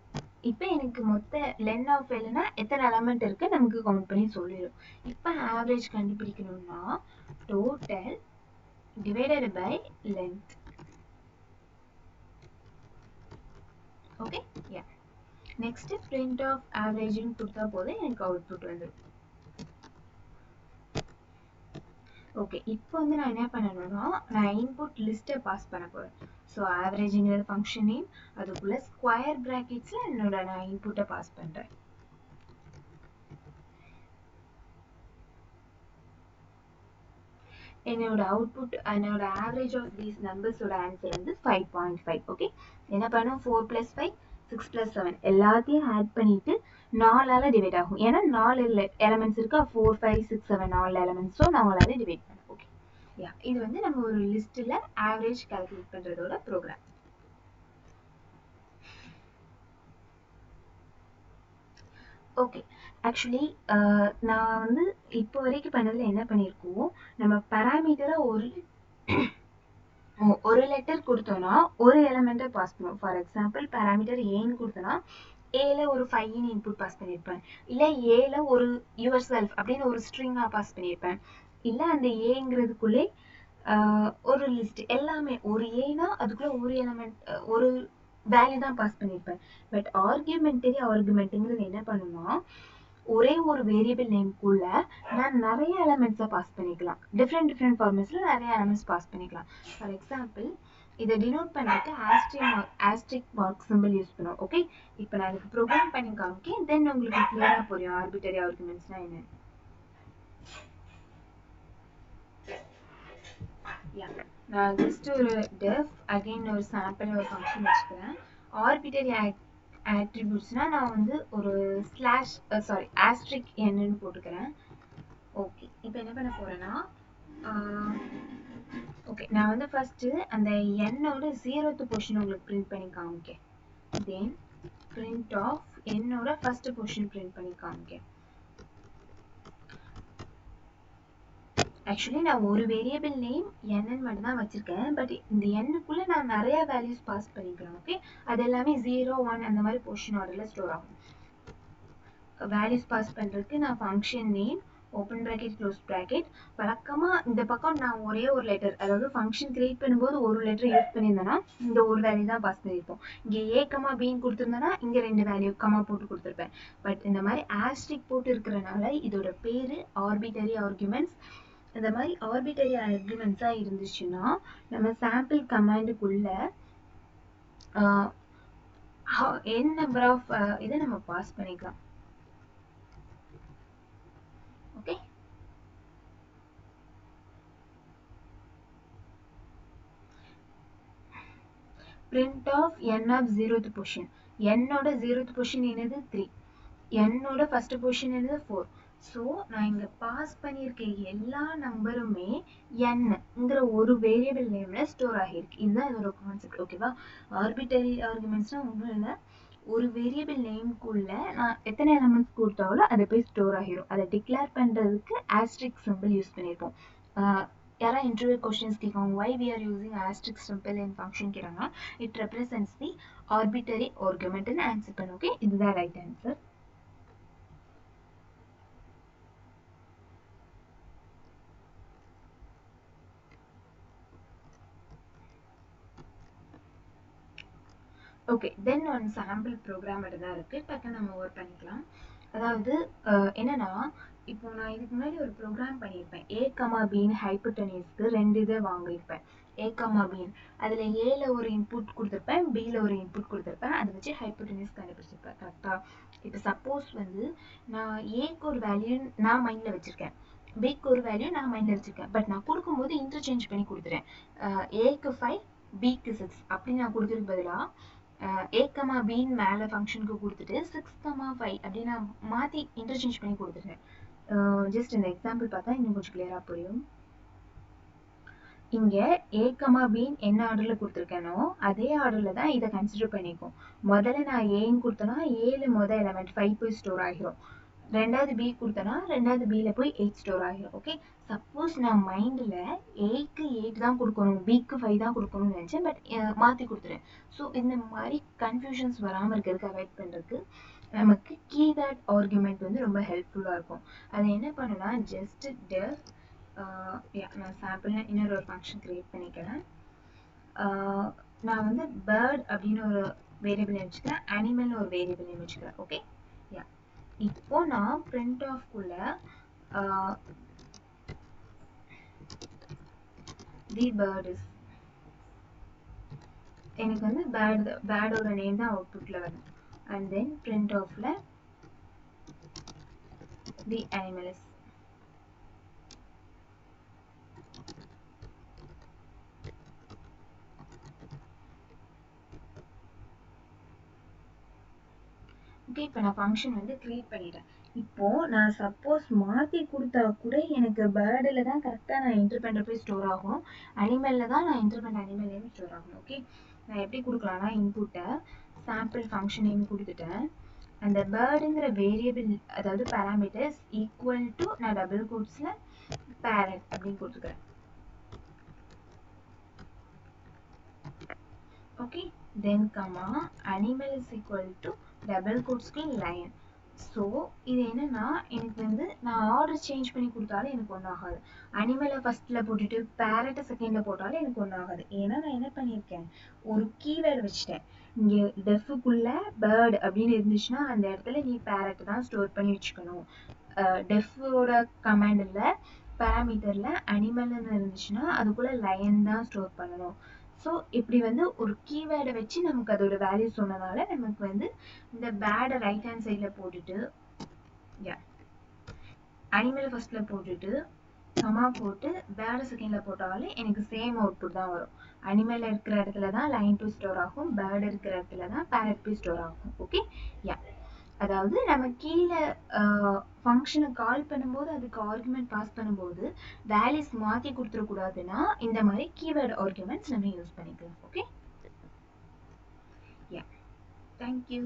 இப்போ எனக்கு மொத்த லென் ஆஃப் எல்னா எத்தனை எலமெண்ட் இருக்கு நமக்கு கவுண்ட் பண்ணி சொல்லிடும். இப்போ ஆவரேஜ் கண்டுபிடிக்கணும்னா total divided by length. Okay, yeah, next print of average ன்னு கொடுத்தா போதும் எனக்கு அவுட்புட் வந்துடும். ஓகே, இப்போ வந்து நான் என்ன பண்ணணும்னா நான் இன்புட் லிஸ்ட்டை பாஸ் பண்ண போறேன். ஸோ ஆவரேஜ்ங்கிறது ஃபங்க்ஷன் நேம், அதுக்குள்ள ஸ்கொயர் பிராக்கெட்ஸ்ல என்னோட நான் இன்புட்டை பாஸ் பண்றேன். என்னோட அவுட்புட் என்னோட ஆவரேஜ் ஆஃப் தீஸ் நம்பர்ஸோட ஆன்சர் வந்து 5.5. ஓகே, என்ன பண்ணும் 4 + 5 6 + 7 எல்லாத்தையும் ஆட் பண்ணிட்டு 4ஆல டிவைட் ஆகும். ஏன்னா 4 எலமெண்ட்ஸ் இருக்கா, 4 5 6 7 4 எலமெண்ட்ஸ். ஸோ 4ஆல டிவைட் பண்ணும். ஓகே, யா இது வந்து நம்ம ஒரு லிஸ்ட்டில் ஆவரேஜ் கால்குலேட் பண்ணுறதோட ப்ரோக்ராம். ஓகே, ஆக்சுவலி நான் வந்து இப்போ வரைக்கும் பண்ணதில் என்ன பண்ணியிருக்கோம், நம்ம பேராமீட்டரை ஒரு லெட்டர் கொடுத்தோன்னா ஒரு எலமெண்ட்டை பாஸ் பண்ணுவோம். ஃபார் எக்ஸாம்பிள் பேராமீட்டர் ஏன்னு கொடுத்தோன்னா ஏல ஒரு 5ன்னு இன்புட் பாஸ் பண்ணியிருப்பேன், இல்லை ஏல ஒரு யுவர் செல்ஃப் அப்படின்னு ஒரு ஸ்ட்ரிங்காக பாஸ் பண்ணியிருப்பேன், இல்லை அந்த ஏங்கிறதுக்குள்ளே ஒரு லிஸ்ட் எல்லாமே ஒரு ஏனா அதுக்குள்ளே ஒரு எலமெண்ட் ஒரு வேல்யூ தான் பாஸ் பண்ணியிருப்பேன். பட் ஆர்குமெண்ட்டுங்கிறது என்ன பண்ணுன்னா ஒரே ஒரு வேரியபிள் நேம்குள்ள நான் நிறைய எலமெண்ட்ஸை பாஸ் பண்ணிக்கலாம். டிஃப்ரெண்ட் ஃபார்மேட்ஸில் நிறைய எலமெண்ட்ஸ் பாஸ் பண்ணிக்கலாம். ஃபார் எக்ஸாம்பிள் இதை டினோட் பண்ணுறதுக்கு ஆஸ்ட்ரிக் மார்க் சிம்பிள் யூஸ் பண்ணுவோம். ஓகே, இப்போ நான் இதுக்கு ப்ரோக்ராம் பண்ணி காமிக்கேன், தென் உங்களுக்கு கிளியராக புரியும் ஆர்பிட்டரி ஆர்குமெண்ட்ஸ்னா என்ன. நான் ஜஸ்ட் ஒரு டெஃப் அகைன் ஒரு சாம்பிள் ஒரு ஃபங்க்ஷன் வச்சுக்கிறேன். ஆர்பிட்டரி ஆட்ரிபியூட்ஸ்னா நான் வந்து ஒரு ஆஸ்ட்ரிக் என்னன்னு போட்டுக்கிறேன். ஓகே, இப்போ என்ன பண்ண போறேன்னா ஓகே நான் வந்து ஃபர்ஸ்ட் அந்த என்னோட 0th பொசிஷன் உங்களுக்கு பிரிண்ட் பண்ணி காமிக்கேன். தென் பிரிண்ட் ஆஃப் என்னோட ஃபர்ஸ்ட் பொசிஷன் பிரிண்ட் பண்ணி காமிக்கேன். ஆக்சுவலி நான் ஒரு வேரியபிள் நேம் என்னன்னு மட்டும் தான் வச்சிருக்கேன். பட் இந்த எண்ணுக்குள்ள நான் நிறைய வேல்யூஸ் பாஸ் பண்ணிக்கிறேன். ஓகே, அது எல்லாமே 0 1 அந்த மாதிரி பொசிஷன் ஆர்டர்ல ஸ்டோர் ஆகும். வேல்யூஸ் பாஸ் பண்றதுக்கு நான் function name open bracket close bracket வழக்கமா இந்த பக்கம் நான் ஒரே ஒரு லெட்டர், அதாவது ஃபங்க்ஷன் கிரியேட் பண்ணும்போது ஒரு லெட்டர் யூஸ் பண்ணியிருந்தேன்னா இந்த ஒரு வேல்யூ தான் பாஸ் பண்ணியிருப்போம். இங்கே ஏ கமா பின்னு கொடுத்துருந்தேன்னா இங்கே 2 வேல்யூ கமா போட்டு கொடுத்துருப்பேன். பட் இந்த மாதிரி ஆஸ்ட்ரிக் போட்டு இருக்கிறனால இதோட பேரு ஆர்பிட்டரி ஆர்குமெண்ட்ஸ். இந்த மாதிரி ஆர்பிட்டரி ஆர்குமெண்ட்ஸாக இருந்துச்சுன்னா நம்ம சாம்பிள் கமாண்டுக்குள்ள n நம்பர் ஆஃப் இதை நம்ம பாஸ் பண்ணிக்கலாம். Okay, print of n of 0th position. என்னோட 0th position என்னது 3, என்னோட ஃபர்ஸ்ட் பொசிஷன் என்னது 4. ஸோ நான் இங்கே பாஸ் பண்ணியிருக்க எல்லா நம்பருமே என்னங்கிற ஒரு வேரியபிள் நேமில் ஸ்டோர் ஆகியிருக்கு. இதுதான் இதோட கான்செப்ட். ஓகேவா, ஆர்பிட்டரி ஆர்குமெண்ட்ஸ்னால் ஒன்றும் இல்லை, ஒரு வேரியபிள் நேம்குள்ள நான் எத்தனை எலமெண்ட்ஸ் கொடுத்தாலும் அதை போய் ஸ்டோர் ஆகிரும். அதை டிக்ளேர் பண்ணுறதுக்கு ஆஸ்ட்ரிக் சிம்பிள் யூஸ் பண்ணியிருப்போம். யாராவது இன்டர்வியூ கொஸ்டின்ஸ் கேட்காங்க, why we are using asterisk symbol in function கேட்டாங்கன்னா it represents the arbitrary argument ன்னு ஆன்சர் பண்ணு. ஓகே, இதுதான் ரைட் ஆன்சர். ஓகே, தென் ஒன் சாம்பிள் ப்ரோக்ராம் மட்டும் தான் இருக்குது, டக்குன்னு நம்ம ஒர்க் பண்ணிக்கலாம். அதாவது என்னன்னா இப்போ நான் இதுக்கு முன்னாடி ஒரு ப்ரோக்ராம் பண்ணியிருப்பேன். ஏ கமா பின்னு ஹைப்பர்டெனிஸ்க்கு 2 இதை வாங்கியிருப்பேன். ஏ கமா பின் அதில் ஏல ஒரு இன்புட் கொடுத்துருப்பேன், பியில் ஒரு இன்புட் கொடுத்துருப்பேன். அதை வச்சு ஹைப்பர்டெனிஸ் கண்டுபிடிச்சிருப்பேன். கரெக்டாக? இப்போ சப்போஸ் வந்து நான் ஏக்கு ஒரு வேல்யூ நான் மைண்டில் வச்சுருக்கேன், பிக்கு ஒரு வேல்யூ நான் மைண்டில் வச்சுருக்கேன். பட் நான் கொடுக்கும்போது இன்டர்சேஞ்ச் பண்ணி கொடுத்துறேன். ஏக்கு 5 பிக்கு 6 அப்படி நான் கொடுக்குறதுக்கு பதிலாக ஏ கமா பின்னு மேலே ஃபங்க்ஷனுக்கு கொடுத்துட்டு 6 கமா 5 அப்படின்னு நான் மாற்றி இன்டர்சேஞ்ச் பண்ணி கொடுத்துட்டேன். ஜஸ்ட் இந்த எக்ஸாம்பிள் பார்த்தா இன்னும் கொஞ்சம் கிளியராக புரியும். இங்கே ஏ கமா பின்னு என்ன ஆர்டரில் கொடுத்துருக்கேனோ அதே ஆர்டரில் தான் இதை கன்சிடர் பண்ணிக்கும். முதல்ல நான் ஏன்னு கொடுத்தேன்னா ஏழு முதல் எலமெண்ட் 5 போய் ஸ்டோர் ஆகிரும். ரெண்டாவது பி கொடுத்தேன்னா ரெண்டாவது பியில் போய் 8 ஸ்டோர் ஆகிரும். ஓகே, சப்போஸ் நான் மைண்டில் ஏக்கு 8 தான் கொடுக்கணும், பிக்கு 5 தான் கொடுக்கணும்னு நினச்சேன், பட் மாற்றி கொடுத்துறேன். ஸோ இந்த மாதிரி கன்ஃபியூஷன்ஸ் வராமல் இருக்கிறதுக்கு அவாய்ட் பண்ணுறதுக்கு நமக்கு கீவேர்ட் ஆர்குமெண்ட் வந்து ரொம்ப ஹெல்ப்ஃபுல்லாக இருக்கும். அது என்ன பண்ணுன்னா ஜஸ்ட் டெஃப் நான் சாம்பிள் இன்னொரு ஒரு ஃபங்க்ஷன் கிரியேட் பண்ணிக்கிறேன். நான் வந்து பேர்ட் அப்படின்னு ஒரு வேரியபிள் நேம் வச்சுக்கிறேன், அனிமல்னு ஒரு வேரியபிள் நேம் வச்சுக்கிறேன். ஓகே, யா இப்போ நான் பிரிண்ட் ஆஃப் குள்ள தி பேர்ட் இஸ் எனக்கு வந்து பேர்டோட நேம் தான் அவுட்புட்ல வரும். அண்ட் தென் பிரிண்ட் ஆஃப்ல தி அனிமல் இஸ். ஓகே, இப்போ நான் ஃபங்க்ஷன் வந்து கிரியேட் பண்ணிட்டேன். இப்போ நான் சப்போஸ் மாற்றி கொடுத்தா கூட எனக்கு பேர்டில் தான் கரெக்டாக நான் என்ட்ரு பண்ணுற போய் ஸ்டோர் ஆகும், அனிமலில் தான் நான் என்ட்ரு பண்ண அனிமல்லேயும் ஸ்டோர் ஆகும். ஓகே, நான் எப்படி கொடுக்கலாம்னா இன்புட்டை சாம்பிள் ஃபங்க்ஷன் நேம் கொடுத்துட்டேன். அந்த பேர்டுங்கிற வேரியபிள் அதாவது பேராமீட்டர்ஸ் ஈக்குவல் டு நான் டபுள் கோட்ஸில் பேரட் அப்படின்னு கொடுத்துக்கிறேன். Okay, then comma animal is equal to double கோட்ஸ்க்கு லைன். ஸோ இது என்னன்னா எனக்கு வந்து நான் ஆர்டர் சேஞ்ச் பண்ணி கொடுத்தாலும் எனக்கு ஒன்றும் ஆகாது. அனிமலை ஃபர்ஸ்ட்டில் போட்டுட்டு பேரட்டை செகண்டில் போட்டாலும் எனக்கு ஒன்றும் ஆகாது. ஏன்னா நான் என்ன பண்ணியிருக்கேன், ஒரு கீவேர்டு வச்சுட்டேன். இங்கே டெஃபுக்குள்ள பேர்டு அப்படின்னு இருந்துச்சுன்னா அந்த இடத்துல நீ பேரட் தான் ஸ்டோர் பண்ணி வச்சுக்கணும். டெஃபோட கமாண்டில் பேராமீட்டரில் அனிமல்னு இருந்துச்சுன்னா அதுக்குள்ளே லைன் தான் ஸ்டோர் பண்ணணும். ஸோ இப்படி வந்து ஒரு கீவேர்டை வச்சு நமக்கு அதோட வேல்யூ சொன்னதால நமக்கு வந்து இந்த பேடை ரைட் ஹேண்ட் சைடில் போட்டுட்டு அனிமல் ஃபர்ஸ்ட்டில் போட்டுட்டு கமா போட்டு பேடை செகண்டில் போட்டாலே எனக்கு சேம் அவுட்புட் தான் வரும். அனிமல் இருக்கிற இடத்துல தான் லைன் போய் ஸ்டோர் ஆகும், பேர்டு இருக்கிற இடத்துல தான் பேரட் போய் ஸ்டோர் ஆகும். ஓகே, அதாவது நம்ம கீழே ஃபங்க்ஷனை கால் பண்ணும்போது அதுக்கு ஆர்குமெண்ட் பாஸ் பண்ணும்போது வேல்யூஸ் மாற்றி கொடுத்துடக்கூடாதுன்னா இந்த மாதிரி கீவேர்டு ஆர்குமெண்ட்ஸ் நம்ம யூஸ் பண்ணிக்கலாம். Okay, thank you.